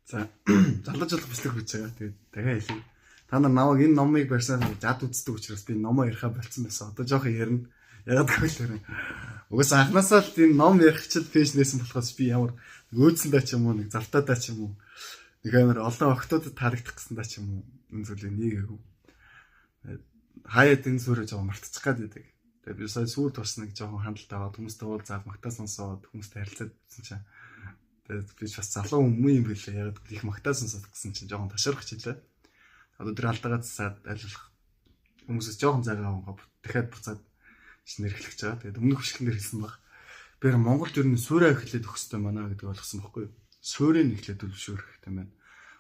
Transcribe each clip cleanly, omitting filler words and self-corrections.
За залж болох бичлэг хийж байгаа. Тэгээд дахиад хэлье. Та нар намайг энэ номыг барьсан зад үздэг учраас би номоо яриха болцсон байсан. Одоо жоохон ярина. Ягаад гэвэл угсаа анхнаасаа л энэ ном ярихчд пэйж нээсэн болохоос би ямар өөдсөндөө ч юм уу нэг завтаадаа ч юм уу нэг амар олон охтуудад таалагдах гэсэндээ ч юм уу энэ зүйлийг нийгээгүй. Хаяад энэ сүрээ жоохон мартчих гад байдаг. Тэгээд би сая сүр тус нэг жоохон хандлтаа аваад хүмүүстэй уулзаад магтаа сонсоод хүмүүстэй харилцаад байсан чинь тэгээд би бас залуу хүмүүс юм билээ. Яг их магтаа сонсоод гэсэн чинь жоохон ташаарах хичээлээ. Одоо тэр алдаагаа засаад айлуулах хүмүүсээс жоохон зайгаа авах дахиад буцаад шинээр эхлэж байгаа. Тэгээд өмнөх бичлэгнэр хэлсэн баг. Би Монголд ер нь суурь эхлээд өгөхтэй манай гэдэг ойлгосон байхгүй юу? Суурийг эхлээд төлөвшөөрөх хэрэгтэй байна.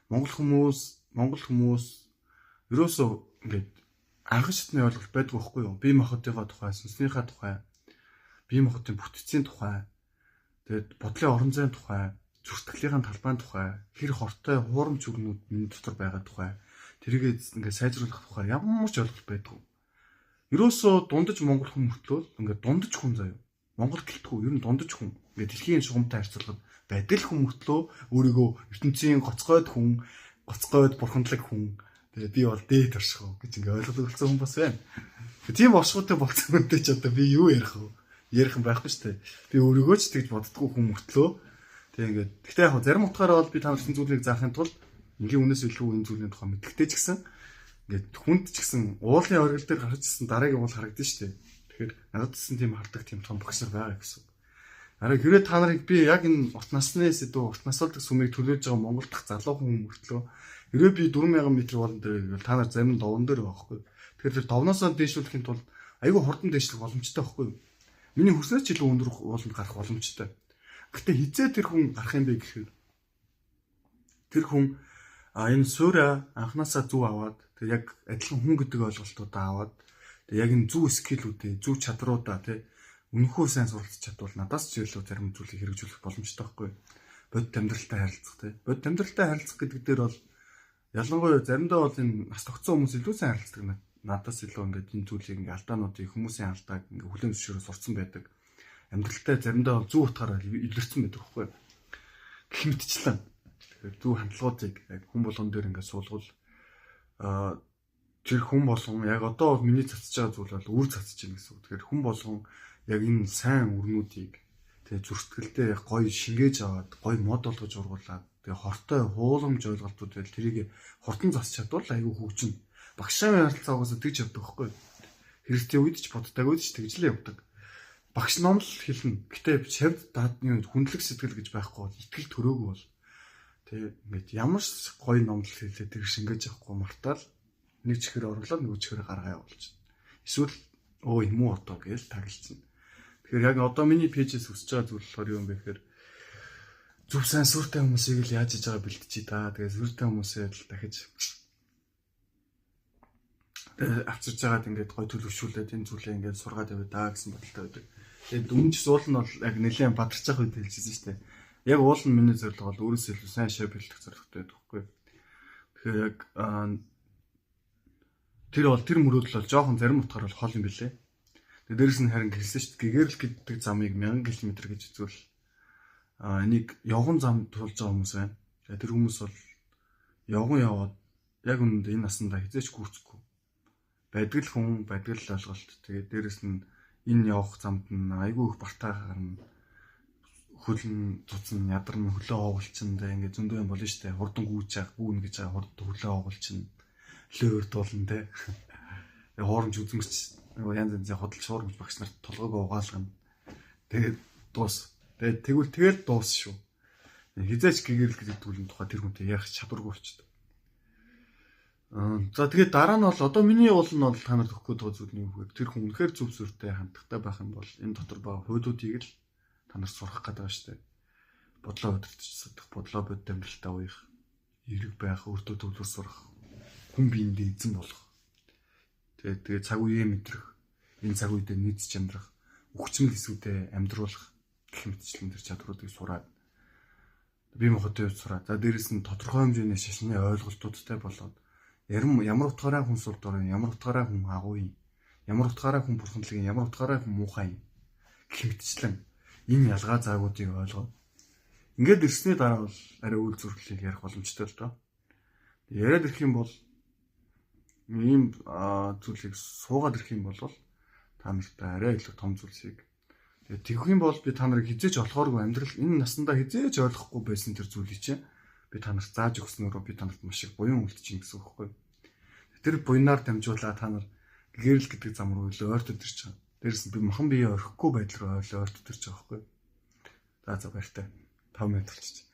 Монгол хүмүүс ерөөсөө ингээд анхан шатны ойлголт байдгүй байхгүй юу? Бие махбодынхаа тухай, сүнснийхаа тухай, бие махбодын бүтцийн тухай, тэгээд бодлын орон зайн тухай, зүрхтгэлийн талбайн тухай, хэр хортой хуурамч өрнүүд миний дотор байгаа тухай, тэрийг ингээд сайжруулах тухай ямар ч ойлголт байдгүй. Ерөөсөө дундаж монгол хүн мөртлөө ингээд дундаж хүн заяа. Монгол гэлтгүй ер нь дундаж хүн. Ингээд дэлхийн шугамтай харьцуулахад байдал хүн мөртлөө өөрийгөө ертөнцийн гоцгойд хүн, гоцгойд бурхандлаг хүн. Тэгээд би бол дээд оршихоо гэж ингээд ойлголцсон хүн бас байна. Тийм оршихуйтай болцсон үнтэй ч одоо би юу ярих вэ? Ярих юм байхгүй шүү дээ. Би өөрийгөө ч тэгж боддгоо хүн мөртлөө. Тэг ингээд гэхдээ яг зарим утгаараа бол би танарсан зүйлийг заахын тулд ингийн үнээс илүү энэ зүйлийн тухай мэдгтэй ч гэсэн ингээд хүнд ч гэсэн уулын оргил дээр гарч ирсэн дараагийн уул харагдана шүү дээ. Тэгэхээр надад гэсэн тийм хардаг тийм том багш нар байгаа гэсэн. Араа хэрэг та нарыг би яг энэ урт насны сэдв урт насуулдаг сүмийг төлөөж байгаа Монгол дахь залуу хүн мөртлөө хэрэг би 4000 м болон дээр байвал та нар зарим довон дээр байгаа байхгүй. Тэгэхээр тэр довноосоо дээшлүүлэхийн тулд айгүй хурдан дээшлэх боломжтой байхгүй. Миний хүснээс ч илүү өндөр ууланд гарах боломжтой. Гэхдээ хизээ тэр хүн гарах юм бэ гэхээр тэр хүн энэ суурь анханасаа зүв аваад тэг яг адилхан хүн гэдэг ойлголтуудаа аваад тэг яг энэ зүв скиллүүдээ зүв чадруудаа тэг үнэхээр сайн суралцж чадвал надаас ч илүү зарим зүйлийг хэрэгжүүлэх боломжтой байхгүй. Бодит амьдралтай харилцах тэг. Бодит амьдралтай харилцах гэдэг дээр бол ялангуяа заримдаа бол энэ нас тогтсон хүмүүс илүү сайн харилцдаг надаас илүү ингээд энэ зүйлийг ингээд алдаануудыг хүмүүсийн алдааг ингээд хүлээн зөвшөөрөө сурцсан байдаг. Амьдралтай заримдаа бол зүв утгаараа илэрсэн байдаг байхгүй. Гэх мэтчлэн тэгэхээр зүв хандлагуудыг яг хүн болгон дээр ингээд суулгавал тэр хүн болгон яг одоо миний цацж байгаа зүйл бол үр цацж байна гэсэн үг. Тэгэхээр хүн болгон яг энэ сайн өрнүүдийг тэгээ зүрхтгэлтэй гоё шингээж аваад гоё мод болгож ургуулад тэгээ хортой хууламж ойлголтууд байл тэрийг хурдан засч чадвал айгүй хөгжинэ. Багшааны харилцаагаас тэгж явдаг байхгүй. Хэрэгтэй үед ч боддог үед ч тэгжлээ явдаг. Багш ном л хэлнэ. Гэтэ шавд даадны хүндлэг сэтгэл гэж байхгүй бол итгэл төрөөгүй бол тэгээ ингээд ямар ч гоё ном л хэлээ тэр шингээж авахгүй мартаал нэг чихэр орлоо нэг чихэр гаргаа явуулчихна. Эсвэл юм уу одоо гэж таглалцсан. Тэгэхээр яг одоо миний пэйжээс өсөж байгаа зүйл болохоор юу юм бэ гэхээр зүв сайн сүртэй хүмүүсийг л яаж хийж байгаа бэлтжий та. Тэгээд сүртэй хүмүүсээ л дахиж авчирж байгаад ингээд гой төлөвшүүлээд энэ зүйлээ ингээд сургаад яваа даа гэсэн бодолтой байдаг. Тэгээд өмнөж уул нь бол яг нэлээд бадарч байгаа үед хэлчихсэн шүү дээ. Яг уул нь миний зорилго бол өөрөөсөө илүү сайн шав бэлдэх зорилготой байдаг байхгүй. Тэгэхээр яг тэр мөрөөдөл бол жоохон зарим утгаар бол хол юм билээ. Тэгээд дээрэс нь харин хэлсэн шүү дээ. Гэгэрэл гэдэг замыг 1000 км гэж үзвэл энийг явган зам тулж байгаа хүмүүс байна. Тэгээд тэр хүмүүс бол явган яваад яг үнэндээ энэ насандаа хизээч гүйцэхгүй. Байдаг л хүн, байдаг л ойлголт. Тэгээд дээрэс нь энэ явах замд нь айгүй их бартаа гарна. Хөлн цуцсан ядарна хөлөө оголчин тэ ингээд зөндөө юм болно шүү дээ. Хурдан гүйж яах, гүүн гэж байгаа хурд хөлөө оголчин. Лөөр дуулна тэ. Хуурамч үзмэрч янз янзын худалч хуурамч багш нарт толгойг угаалгана. Тэгээд дуус. Тэгэл дуус шүү. Хизээч гэгэрэл гэдэг зүйлийн тухай тэр хүнтэй ярих чадваргүй болчихдог. За тэгээд дараа нь бол одоо миний уул нь бол та нарт өгөх гээд байгаа зүйл нь юу вэ? Тэр хүн үнэхээр зөв сүртэй хандлагатай байх юм бол энэ дотор байгаа хуулиудыг л та нар сурах гэдэг шүү дээ. Бодлоо өдөртөж судах, бодлоо бодит амьдралтай уух, эрэг байх, өөртөө төвлөр сурах, хүн биендээ эзэн болох. Тэгээд цаг үеэ мэдрэх, энэ цаг үедээ нийцж амьдрах, өгчмөл хэсгүүдэд амьдруулах гэх мэтчлэн тэр чадваруудыг сураад бие махбодын хувьд сураад. За дээрэс нь тодорхой хэмжээний шашны ойлголтуудтай болоод ямар утгаараа хүн сурд орно, ямар утгаараа хүн агуу юм, ямар утгаараа хүн бурхандлаг юм, ямар утгаараа хүн муухай юм гэх мэтчлэн энэ ялгаа заагуудыг ойлгоод Ингээд ирсний дараа бол арай үйл зүрхлийг ярих боломжтой л доо. Яриад ирэх юм бол ийм зүйлийг суугаад ирэх юм бол та нартай арай илүү том зүйлсийг тэгээд тэгэх юм бол би та нарыг хизээж олохооргүй амьдрал энэ насандаа хизээж ойлгохгүй байсан тэр зүйлийг чинь би та нарт зааж өгснөөрөө би та нарт маш их буян үлдчихин гэсэн үг байхгүй. Тэр буйнаар дамжуулаад та нар гэрэл гэдэг зам руу илүү ойртод ирж байгаа. Дээрээс нь би махан бие орхихгүй байдал руу ойртод ирж байгаа байхгүй. За баяртай. 5 минут болчихсон.